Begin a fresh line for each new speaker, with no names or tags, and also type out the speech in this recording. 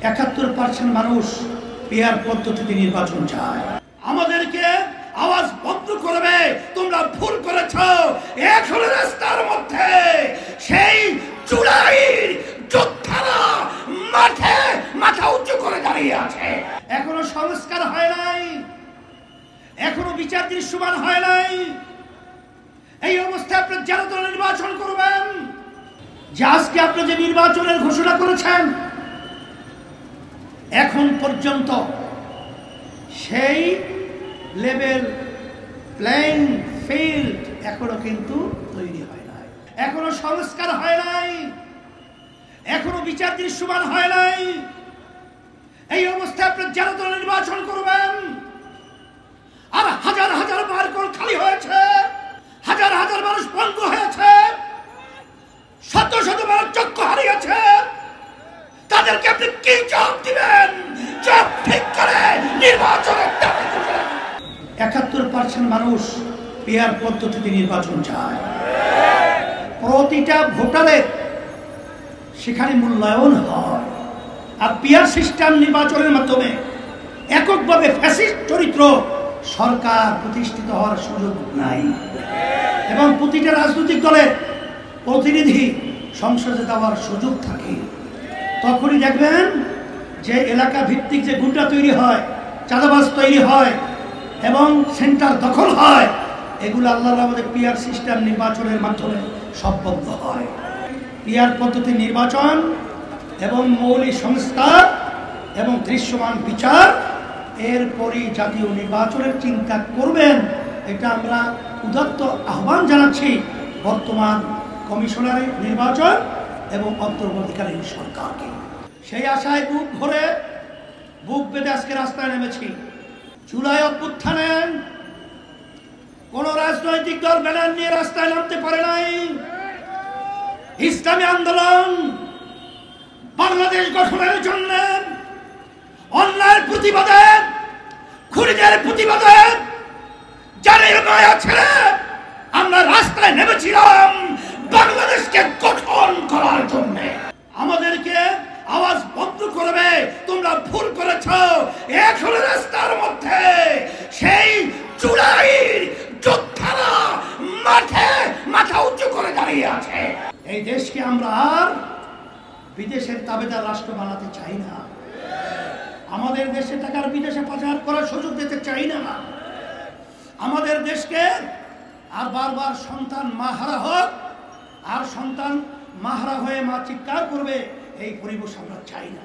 ৭১% মানুষ পিয়ার পদ্ধতিতে নির্বাচন চায়। আমাদেরকে আওয়াজ বন্ধ করবে, তোমরা ভুল করেছ। এখন রাস্তার মধ্যে সেই জুলাইয়ের যোদ্ধারা মাঠে মাথা উঁচু করে দাঁড়িয়ে আছে। এখনো সংস্কার হয় নাই, এখনো বিচার দৃশ্যমান হয় নাই। এই অবস্থায় আপনি যারা দল নির্বাচন করবেন, যে আজকে আপনি যে নির্বাচনের ঘোষণা করেছেন, এখন পর্যন্ত সেই লেভেল প্লেইং ফিল্ড এখনো কিন্তু তৈরি হয় নাই, এখনো সংস্কার হয় নাই, এখনো বিচার দৃশ্যমান হয় নাই। এই অবস্থায় আপনি যারা দল নির্বাচন করবেন, আর হাজার হাজার মার্কল খালি হয়েছে, হাজার হাজার মানুষ পঙ্গু হয়েছে, শত শত মানুষ চক্ষু হারিয়েছে, তাদেরকে আপনি কি জবাব দিবেন? জবাব ঠিক করে নির্বাচনের দাবি করবেন। ৭১% মানুষ পিয়ার পদ্ধতিতে নির্বাচন চায়। প্রতিটা ভোটারের সেখানে মূল্যায়ন হয়। আর পিয়ার সিস্টেম নির্বাচনের মাধ্যমে এককভাবে ফ্যাসিস্ট চরিত্র সরকার প্রতিষ্ঠিত হওয়ার সুযোগ নাই, এবং প্রতিটা রাজনৈতিক দলের প্রতিনিধি সংসদে দেওয়ার সুযোগ থাকে। তখনই দেখবেন যে এলাকা ভিত্তিক যে গুন্ডা তৈরি হয়, চাঁদাবাজ তৈরি হয় এবং সেন্টার দখল হয়, এগুলো আল্লাহর আমাদের পিয়ার সিস্টেম নির্বাচনের মাধ্যমে সব বন্ধ হয়। পিয়ার পদ্ধতি নির্বাচন এবং মৌলিক সংস্কার এবং দৃশ্যমান বিচার, এরপরই জাতীয় নির্বাচনের চিন্তা করবেন। এটা আমরা উদাত্ত আহ্বান জানাচ্ছি বর্তমান কমিশনার নির্বাচন এবং অন্তর্বর্তীকালীন সরকারকে। সেই আশায় বুক বেঁধে আজকে রাস্তায় নেমেছি। জুলাই অভ্যুত্থানে কোন রাজনৈতিক দল ব্যানার নিয়ে রাস্তায় নামতে পারে নাই। ইসলামী আন্দোলন বাংলাদেশ গঠনের জন্য অন্যায়ের প্রতিবাদে, খুনিদের প্রতিবাদে জানের মায়া ছেড়ে আমরা রাস্তায় নেমেছিলাম বাংলাদেশকে গঠন করার জন্য। আমাদেরকে আওয়াজ বন্ধ করবে, তোমরা ভুল করেছ। এখন রাস্তার মধ্যে সেই জুলাইয়ের যোদ্ধারা মাঠে মাথা উঁচু করে দাঁড়িয়ে আছে। এই দেশকে আমরা আর বিদেশের তাবেদার রাষ্ট্র বানাতে চাই না। আমাদের দেশে টাকার বিদেশে পাচার করার সুযোগ দিতে চাই না। আমাদের দেশকে আর বারবার সন্তান মাহারা হোক, আর সন্তান মাহারা হয়ে মা চিৎকার করবে, এই পরিবেশ আমরা চাই না।